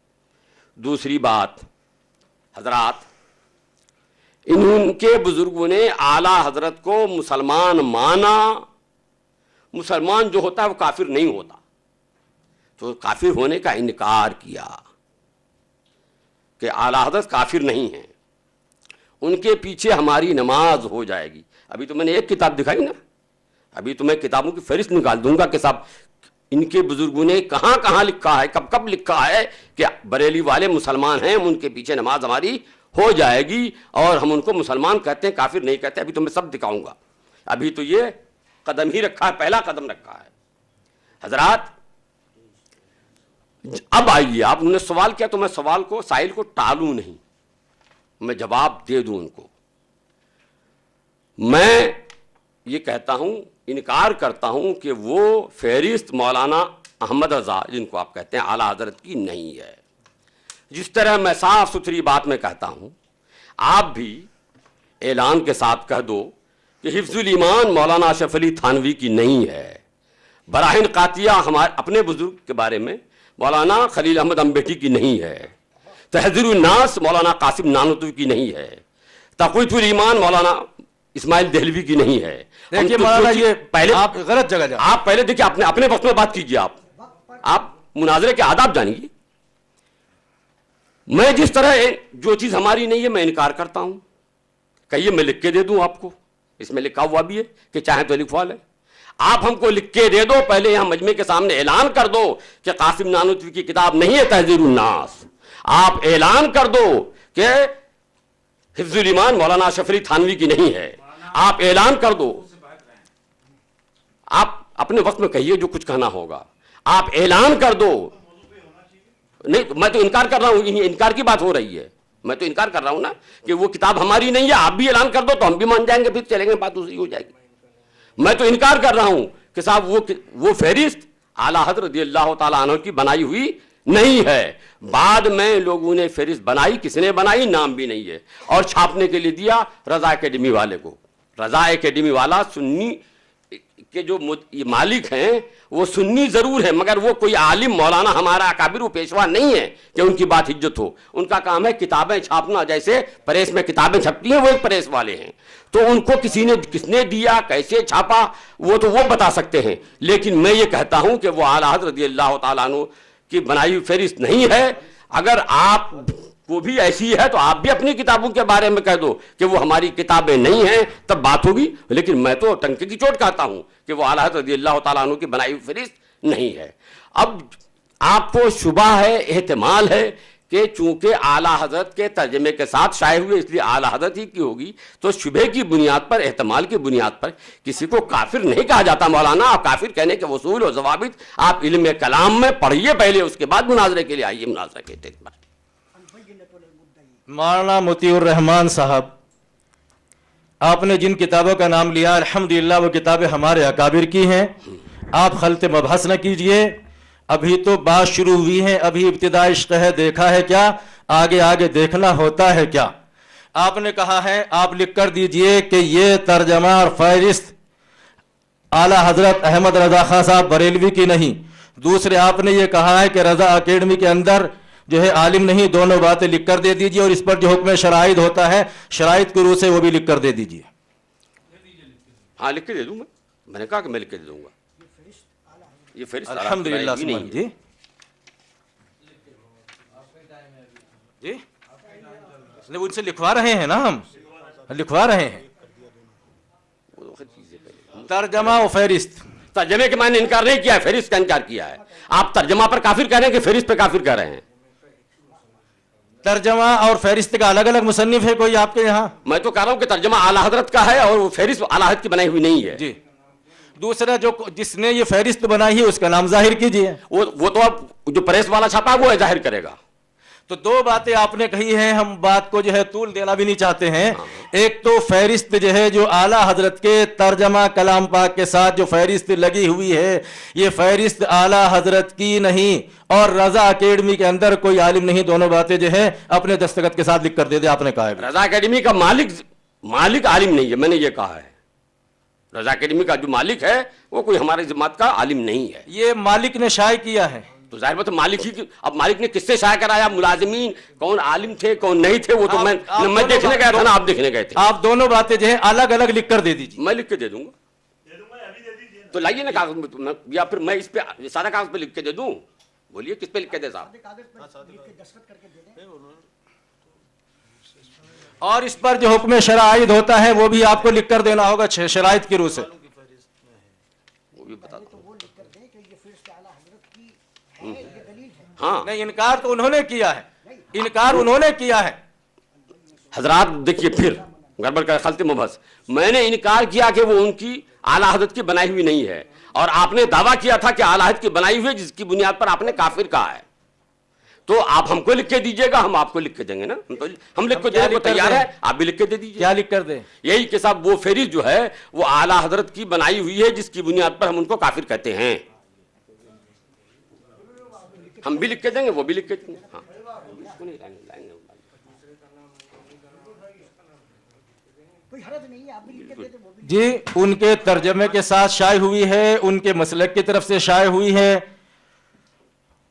دوسری بات حضرات، ان کے بزرگوں نے اعلیٰ حضرت کو مسلمان مانا. مسلمان جو ہوتا ہے وہ کافر نہیں ہوتا، تو کافر ہونے کا انکار کیا کہ اعلیٰ حضرت کافر نہیں ہیں، ان کے پیچھے ہماری نماز ہو جائے گی. ابھی تو میں نے ایک کتاب دکھائی نا، ابھی تو میں کتابوں کی فہرست نکال دوں گا کہ صاحب ان کے بزرگوں نے کہاں کہاں لکھا ہے، کب کب لکھا ہے کہ بریلی والے مسلمان ہیں، ان کے پیچھے نماز ہماری ہو جائے گی اور ہم ان کو مسلمان کہتے ہیں، کافر نہیں کہتے. ابھی تو میں سب دکھاؤں گا. ابھی تو یہ قدم ہی رکھا ہے، پہلا قدم رکھا ہے. حضرات اب آئیے، آپ نے سوال کیا تو میں سوال کو، سائل کو ٹالوں نہیں، میں جواب دے دوں ان کو. میں یہ کہتا ہوں، انکار کرتا ہوں کہ وہ فہرست مولانا احمد رضا جن کو آپ کہتے ہیں اعلیٰ حضرت کی نہیں ہے. جس طرح میں صاف ستھری بات میں کہتا ہوں، آپ بھی اعلان کے ساتھ کہہ دو کہ حفظ الایمان مولانا اشرف علی تھانوی کی نہیں ہے، براہین قاطیہ ہمارے اپنے بزرگ کے بارے میں مولانا خلیل احمد امبیٹی کی نہیں ہے، تحذیر الناس مولانا قاسم نانوتوی کی نہیں ہے، تقویت الایمان مولانا اسماعیل دہلوی کی نہیں ہے۔ دیکھیے مولانا یہ پہلے آپ غلط جگہ جا، آپ پہلے دیکھیے، اپنے وقت میں بات کیجیے، آپ مناظرے کے آداب جانیے۔ میں جس طرح جو چیز ہماری نہیں ہے میں انکار کرتا ہوں، کہیے میں لکھ کے دے دوں آپ کو، اس میں لکھا ہوا بھی ہے کہ چاہیں تو لکھوا لیں، آپ ہم کو لکھ کے دے دو، پہلے یہاں مجمع کے سامنے اعلان کر دو کہ قاسم نانوتوی کی کتاب نہیں ہے تحذیر الناس، آپ اعلان کر دو کہ حفظ الایمان مولانا اشرف علی تھانوی کی نہیں ہے، آپ اعلان کر دو، آپ اپنے وقت میں کہیے جو کچھ کہنا ہوگا، آپ اعلان کر دو۔ نہیں میں تو انکار کر رہا ہوں، انکار کی بات ہو رہی ہے، میں تو انکار کر رہا ہوں نا کہ وہ کتاب ہماری نہیں ہے، آپ بھی اعلان کر دو تو ہم بھی مان جائیں گے، پھر چلیں گے، بات دوسری ہو جائے گی۔ میں تو انکار کر رہا ہوں کہ صاحب وہ فہرست اعلیٰ حضرت رضی اللہ تعالیٰ عنہ کی بنائی ہوئی نہیں ہے، بعد میں لوگوں نے فہرست بنائی، کس نے بنائی نام بھی نہیں ہے، اور چھاپنے کے لیے دیا رضا اکیڈمی والے کو۔ رضا اکیڈمی والا سنی کے جو مالک ہیں وہ سنی ضرور ہے، مگر وہ کوئی عالم مولانا ہمارا اکابر و پیشوا نہیں ہے کہ ان کی بات حجت ہو، ان کا کام ہے کتابیں چھاپنا، جیسے پریس میں کتابیں چھپتی ہیں وہ ایک پریس والے ہیں، تو ان کو کس نے دیا، کیسے چھاپا، وہ تو وہ بتا سکتے ہیں، لیکن میں یہ کہتا ہوں کہ وہ اعلیٰ حضرت رضی اللہ تعالیٰ عنہ کی بنائی ہوئی فہرست نہیں ہے۔ اگر آپ کو بھی ایسی ہے تو آپ بھی اپنی کتابوں کے بارے میں کہہ دو کہ وہ ہماری کتابیں نہیں ہیں، تب بات ہوگی، لیکن میں تو ٹنکے کی چوٹ کہتا ہوں کہ وہ اعلیٰ حضرت رضی اللہ تعالیٰ عنہ کی بنائی ہوئی فہرست نہیں ہے۔ اب آپ کو شبہ ہے، احتمال ہے کہ چونکہ اعلیٰ حضرت کے ترجمے کے ساتھ شائع ہوئے اس لیے اعلیٰ حضرت ہی کی ہوگی، تو شبہ کی بنیاد پر، احتمال کی بنیاد پر کسی کو کافر نہیں کہا جاتا مولانا، اور کافر کہنے کے اصول و ضوابط آپ علم کلام میں پڑھیے پہلے، اس کے بعد مناظرے کے لیے آئیے مناظرے کے تک۔ مولانا مطیع الرحمان صاحب، آپ نے جن کتابوں کا نام لیا الحمدللہ وہ کتابیں ہمارے اکابر کی ہیں، آپ خلط مبحث نہ کیجئے، ابھی تو بات شروع ہوئی ہے، ابھی ابتدائی عشق ہے، دیکھا ہے کیا، آگے آگے دیکھنا ہوتا ہے کیا۔ آپ نے کہا ہے، آپ لکھ کر دیجئے کہ یہ ترجمہ اور فہرست اعلیٰ حضرت احمد رضا خان صاحب بریلوی کی نہیں۔ دوسرے آپ نے یہ کہا ہے کہ رضا اکیڈمی کے اندر جو ہے عالم نہیں، دونوں باتیں لکھ کر دے دیجئے، اور اس پر جو حکم شرائط ہوتا ہے شرائط کی روح سے وہ بھی لکھ کر دے دیجئے۔ ہاں لکھ کے دے دوں، میں نے کہا کہ میں لکھ کے دے دوں گا، یہ فہرست الحمدللہ سمان جی جی ان سے لکھوا رہے ہیں نا، ہم لکھوا رہے ہیں ترجمہ و فہرست۔ ترجمے کے میں نے انکار نہیں کیا ہے، فہرست کا انکار کیا ہے۔ آپ ترجمہ پر کافر کہہ رہے ہیں کہ فہرست پہ کافر کہہ رہے ہیں؟ ترجمہ اور فہرست کا الگ الگ مصنف ہے کوئی آپ کے یہاں؟ میں تو کہہ رہا ہوں کہ ترجمہ اعلیٰ حضرت کا ہے اور وہ فہرست اعلیٰ حضرت کی بنائی ہوئی نہیں ہے۔ جی دوسرا جس نے یہ فہرست بنائی ہے اس کا نام ظاہر کیجئے۔ وہ تو اب جو پریس والا چھاپا ہے وہ ظاہر کرے گا۔ تو دو باتیں آپ نے کہی ہیں، ہم بات کو جو ہے طول دینا بھی نہیں چاہتے ہیں۔ ایک تو فہرست جو ہے جو اعلیٰ حضرت کے ترجمہ کلام پاک کے ساتھ جو فہرست لگی ہوئی ہے، یہ فہرست اعلیٰ حضرت کی نہیں، اور رضا اکیڈمی کے اندر کوئی عالم نہیں، دونوں باتیں جو ہے اپنے دستخط کے ساتھ لکھ کر دے دے، آپ نے کہا ہے۔ رضا اکیڈمی کا مالک عالم نہیں ہے، میں نے یہ کہا ہے۔ رضا اکیڈمی کا جو مالک ہے وہ کوئی ہمارے جماعت کا عالم نہیں ہے، یہ مالک نے شائع کیا ہے۔ تو ظاہر بات مالک ہی کی، اب مالک نے کس سے شائع کرایا، ملازمین کون عالم تھے کون نہیں تھے، وہ تو میں دیکھنے گیا تھا نا، آپ دیکھنے گئے تھے۔ آپ دونوں باتیں جو ہے الگ الگ لکھ کر دے دیجیے۔ میں لکھ کے دے دوں گا، تو لائیے نا کاغذ، یا پھر میں اس پہ سادہ کاغذ پہ لکھ کے دے دوں؟ بولیے کس پہ لکھ کے دے صاحب؟ اور اس پر جو حکم شرائط ہوتا ہے وہ بھی آپ کو لکھ کر دینا ہوگا شرائط کی روح سے۔ وہ بھی بتا دوں۔ ہاں نہیں، انکار تو انہوں نے کیا ہے، انکار انہوں نے کیا ہے۔ حضرات دیکھیے پھر گڑبڑ کا خلط مبحث، میں نے انکار کیا کہ وہ ان کی اعلیٰ حضرت کی بنائی ہوئی نہیں ہے، اور آپ نے دعویٰ کیا تھا کہ اعلیٰ حضرت کی بنائی ہوئی ہے، جس کی بنیاد پر آپ نے کافر کہا ہے۔ تو آپ ہم کو لکھ کے دیجئے گا، ہم آپ کو لکھ کے دیں گے نا، ہم لکھ کے دینے کو تیار ہے، آپ بھی لکھ کے دے دیجئے۔ کیا لکھ کر دیں؟ یہی کہ صاحب وہ فہرست جو ہے وہ اعلیٰ حضرت کی بنائی ہوئی ہے، جس کی بنیاد پر ہم ان کو کافر کہتے ہیں۔ ہم بھی لکھ کے دیں گے، وہ بھی لکھ کے دیں گے۔ ہاں کوئی حرج نہیں ہے, آپ بھی لکھ کے دے دیں, وہ بھی جی ان کے ترجمے کے ساتھ شائع ہوئی ہے, ان کے مسلک کی طرف سے شائع ہوئی ہے,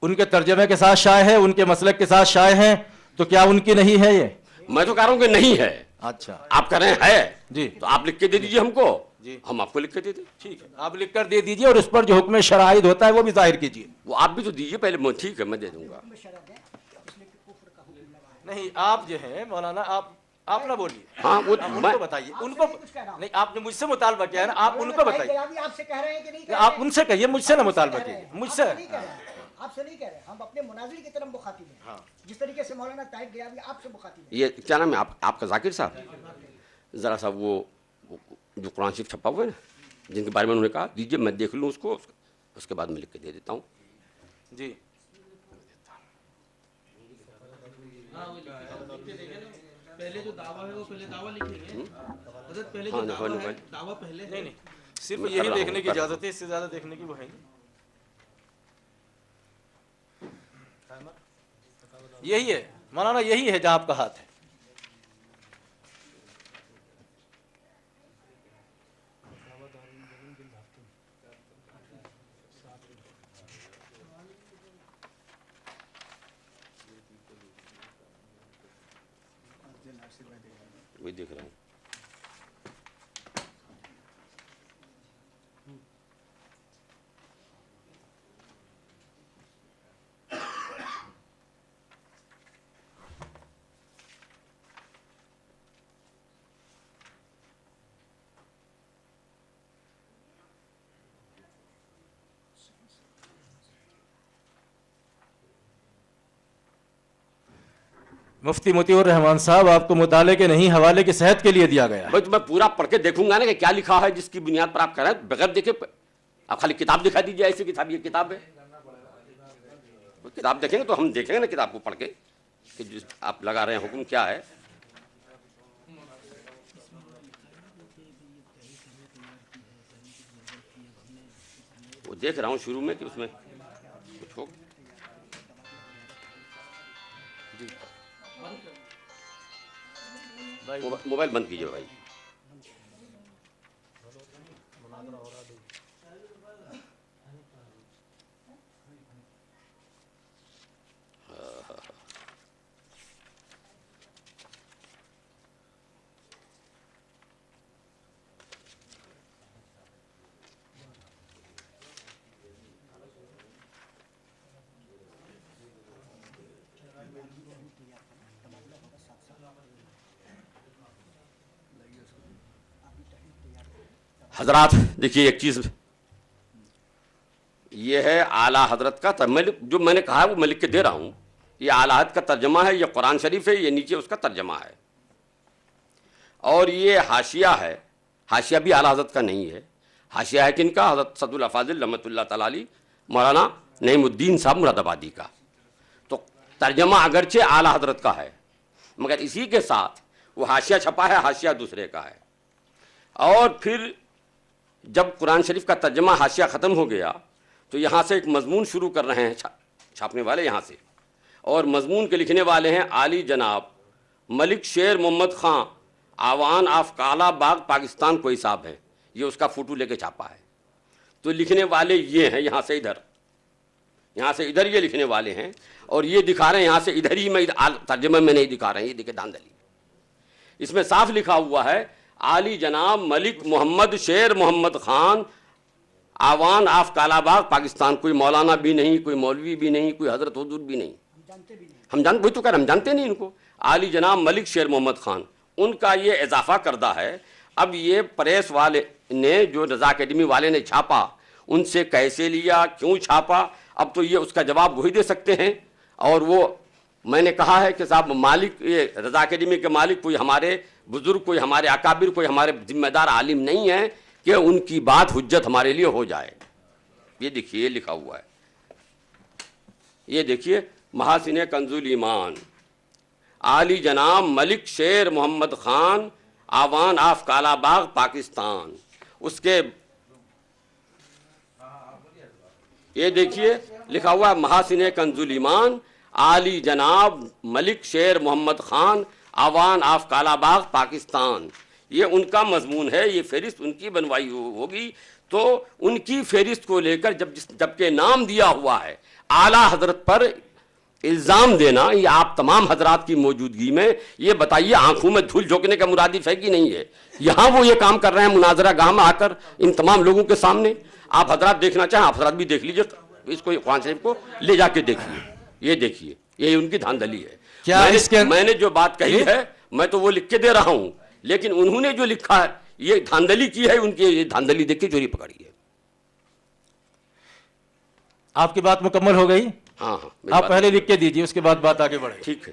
ان کے ترجمے کے ساتھ شائع ہے, ان کے مسلک کے ساتھ شائع ہے, تو کیا ان کی نہیں ہے یہ؟ میں تو کہہ رہا ہوں کہ نہیں ہے. اچھا آپ کہہ رہے ہیں ہے جی, تو آپ لکھ کے دے دیجئے ہم کو, جی ہم آپ کو لکھ کے دے دیں. ٹھیک ہے, آپ لکھ کر دے دیجئے, اور اس پر جو حکم شرائط ہوتا ہے وہ بھی ظاہر کیجئے. وہ آپ بھی تو دیجئے پہلے. ٹھیک ہے, میں دے دوں گا. شرط ہے اس میں کہ کفر کا حکم لگا ہے. نہیں آپ جو ہیں مولانا, آپ نہ بولیے, ہاں وہ ان میں کو بتائیے, ان کو نہیں, آپ نے مجھ سے مطالبہ کیا ہے نا, آپ ان کو بتائیے. آپ سے کہہ رہے ہیں کہ نہیں, آپ ان سے کہیے, مجھ سے نہ مطالبہ کیجیے, مجھ سے. آپ سے نہیں کہہ رہے, ہم اپنے مناظر کی طرف مخاطب ہیں, جس طریقے سے مولانا طاہر غیابی آپ سے مخاطب ہیں. یہ کیا نام ہے آپ کا؟ ذاکر صاحب, ذرا سا وہ جو قرآن شریف چھپا ہوا ہے نا, جن کے بارے میں انہوں نے کہا دیجیے, میں دیکھ لوں اس کو, اس کے بعد میں لکھ کے دے دیتا ہوں. جی پہلے جو دعویٰ ہے وہ پہلے دعویٰ لکھیں گے حضرت, پہلے ہاں, جو نکل دعویٰ ہے نکل. دعویٰ پہلے نہیں نہیں, صرف یہی دیکھنے کی اجازت ہے, اس سے زیادہ دیکھنے کی وہ ہے نہیں. یہی ہے مولانا, یہی ہے جہاں آپ کا ہاتھ ہے. وہی دیکھ رہا ہوں. مفتی مطیع الرحمان صاحب, آپ کو مطالعے کے نہیں, حوالے کی صحت کے لیے دیا گیا ہے. بھائی تو میں پورا پڑھ کے دیکھوں گا نا کہ کیا لکھا ہے, جس کی بنیاد پر آپ کہہ رہے ہیں. بغیر دیکھے آپ خالی کتاب دکھا دیجیے, ایسی کتاب, یہ کتاب ہے. کتاب دیکھیں گے تو ہم دیکھیں گے نا کتاب کو پڑھ کے کہ جس آپ لگا رہے ہیں حکم کیا ہے. وہ دیکھ رہا ہوں شروع میں کہ اس میں کچھ ہو. موبائل بند کیجیے بھائی. حضرات دیکھیے ایک چیز, یہ ہے اعلیٰ حضرت کا جو میں نے کہا ہے وہ میں لکھ کے دے رہا ہوں. یہ اعلیٰ حضرت کا ترجمہ ہے, یہ قرآن شریف ہے, یہ نیچے اس کا ترجمہ ہے. اور یہ حاشیہ ہے, حاشیہ بھی اعلیٰ حضرت کا نہیں ہے. حاشیہ ہے کن کا؟ حضرت صدر الافاضل رحمۃ اللہ تعالیٰ علیہ مولانا نعیم الدین صاحب مراد آبادی کا. تو ترجمہ اگرچہ اعلیٰ حضرت کا ہے, مگر اسی کے ساتھ وہ حاشیہ چھپا ہے, حاشیہ دوسرے کا ہے. اور پھر جب قرآن شریف کا ترجمہ حاشیہ ختم ہو گیا تو یہاں سے ایک مضمون شروع کر رہے ہیں چھاپنے والے یہاں سے, اور مضمون کے لکھنے والے ہیں عالی جناب ملک شیر محمد خان, آوان آف کالا باغ پاکستان کوئی صاحب ہے. یہ اس کا فوٹو لے کے چھاپا ہے. تو لکھنے والے یہ ہیں, یہاں سے ادھر, یہاں سے ادھر یہ لکھنے والے ہیں, اور یہ دکھا رہے ہیں یہاں سے ادھر ہی. میں ترجمہ میں نہیں دکھا رہے ہیں, یہ دیکھیں دھاندلی. اس میں صاف لکھا ہوا ہے عالی جناب ملک محمد شیر محمد خان, آوان آف کالا باغ پاکستان. کوئی مولانا بھی نہیں, کوئی مولوی بھی نہیں, کوئی حضرت حضور بھی نہیں. ہم وہی تو کہہ رہے, ہم جانتے نہیں ان کو. عالی جناب ملک شیر محمد خان, ان کا یہ اضافہ کردہ ہے. اب یہ پریس والے نے, جو رضا اکیڈمی والے نے چھاپا, ان سے کیسے لیا, کیوں چھاپا, اب تو یہ اس کا جواب وہی دے سکتے ہیں. اور وہ میں نے کہا ہے کہ صاحب مالک, یہ رضا اکیڈمی کے مالک کوئی ہمارے بزرگ, کوئی ہمارے اکابر, کوئی ہمارے ذمہ دار عالم نہیں ہیں کہ ان کی بات حجت ہمارے لیے ہو جائے. یہ دیکھیے یہ لکھا ہوا ہے, یہ دیکھیے محاسن کنزول ایمان, عالی جناب ملک شیر محمد خان, آوان آف کالا باغ پاکستان. اس کے یہ دیکھیے لکھا ہوا ہے محاسن کنزول ایمان, عالی جناب ملک شیر محمد خان, آوان آف کالا باغ پاکستان. یہ ان کا مضمون ہے, یہ فہرست ان کی بنوائی ہوگی. تو ان کی فہرست کو لے کر جبکہ نام دیا ہوا ہے اعلیٰ حضرت پر الزام دینا, یہ آپ تمام حضرات کی موجودگی میں یہ بتائیے آنکھوں میں دھول جھونکنے کا مرادف ہے کہ نہیں ہے؟ یہاں وہ یہ کام کر رہے ہیں مناظرہ گاہ میں آ کر ان تمام لوگوں کے سامنے. آپ حضرات دیکھنا چاہیں آپ حضرات بھی دیکھ لیجئے, اس کو قرآن شریف کو لے جا کے دیکھیے, یہ دیکھیے, یہ ان کی دھاندلی ہے. کیا اس کے میں نے جو بات کہی ہے میں تو وہ لکھ کے دے رہا ہوں, لیکن انہوں نے جو لکھا ہے یہ دھاندلی کی ہے, ان کی یہ دھاندلی دیکھ کے چوری پکڑی ہے. آپ کی بات مکمل ہو گئی؟ ہاں آپ پہلے لکھ کے دیجئے, اس کے بعد بات آگے بڑھے. ٹھیک ہے,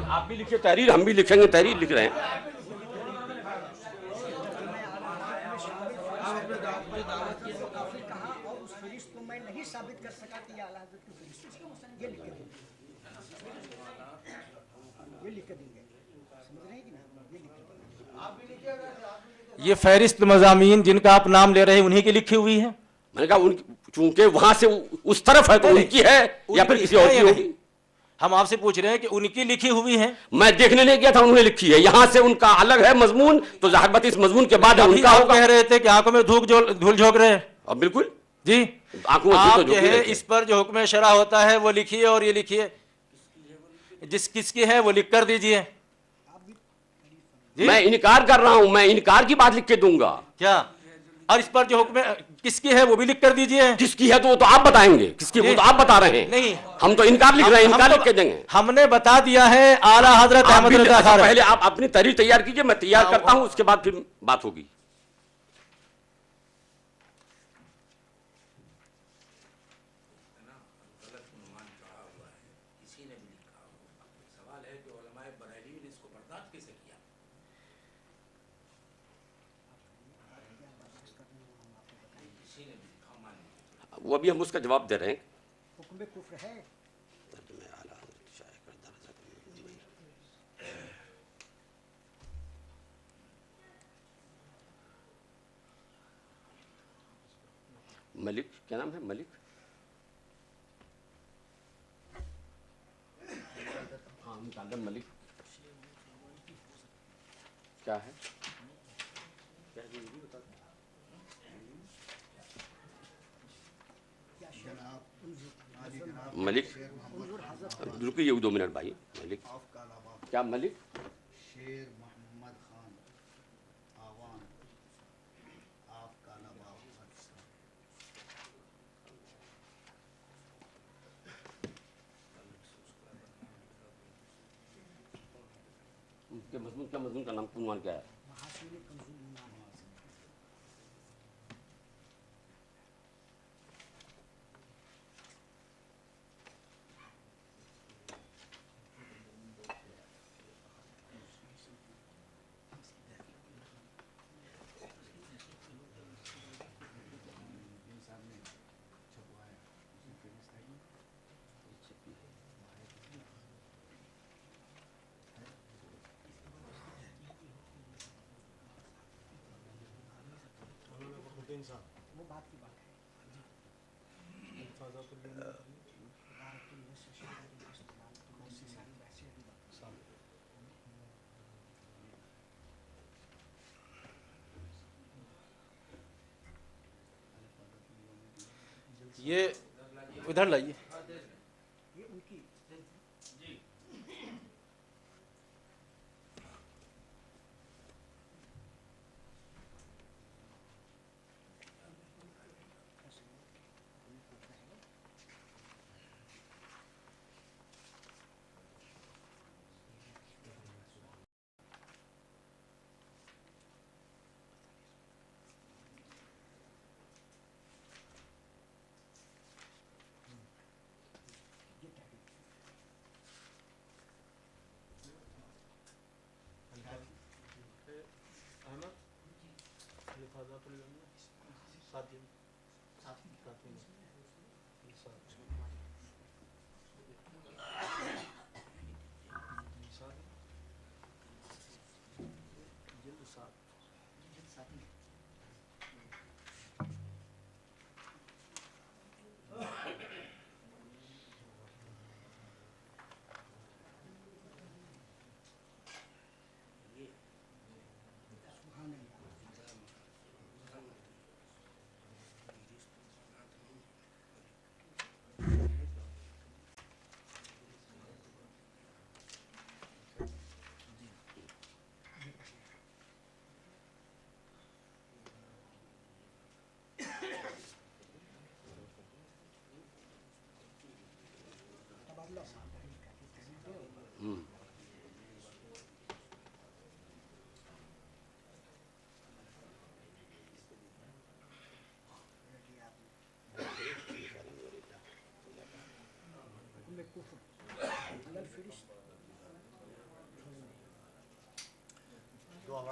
آپ بھی لکھیں تحریر, ہم بھی لکھیں گے تحریر, لکھ رہے ہیں. کہا اور اس فہرست کو میں نہیں ثابت کر سکا کہ یہ اعلیٰ حضرت کی فہرست ہے, یہ لکھ کے دیں گے, یہ لکھ کے دیں گے, سمجھ رہے ہیں کہ نا, یہ لکھ کے دیں گے. یہ فہرست مضامین جن کا آپ نام لے رہے ہیں انہی کی لکھی ہوئی ہے؟ میں نے کہا چونکہ وہاں سے اس طرف ہے تو ان کی ہے یا پھر کسی اور کی ہوگی. ہم آپ سے پوچھ رہے ہیں کہ ان کی لکھی ہوئی ہے. میں دیکھنے نہیں گیا تھا, انہوں نے لکھی ہے, یہاں سے ان کا الگ ہے مضمون, تو ظاہر بات اس مضمون کے بعد ان کا آپ ہوگا. کہہ رہے تھے کہ آنکھوں میں دھول جھونک رہے ہیں. اب بالکل جی, آنکھوں آپ میں جو ہے اس پر جو حکم شرع ہوتا ہے وہ لکھیے, اور یہ لکھیے کس کی ہے وہ لکھ کر دیجئے. میں انکار کر رہا ہوں, میں انکار کی بات لکھ کے دوں گا. کیا؟ اور اس پر جو حکم کس کی ہے وہ بھی لکھ کر دیجئے. کس کی ہے تو وہ تو آپ بتائیں گے, کس کی وہ تو آپ بتا رہے ہیں. نہیں, ہم تو انکار لکھ رہے ہیں, انکار لکھ کے دیں گے. ہم نے بتا دیا ہے اعلیٰ حضرت احمد رضا خان. پہلے آپ اپنی تحریر تیار کیجئے, میں تیار کرتا ہوں, اس کے بعد پھر بات ہوگی. وہ ابھی ہم اس کا جواب دے رہے ہیں. حکم کفر ہے. ملک, کیا نام ہے ملک؟ ہاں مقدم ملک کیا ہے؟ ملک رکیے 2 منٹ بھائی. ملک کیا؟ ملک شیر محمد خان آوان آپ کا نواب. کے مضمون کیا, مضمون کا نام عنوان کیا ہے؟ وہ بات کی بات ہے. یہ ادھر لائیے. یہ ان کی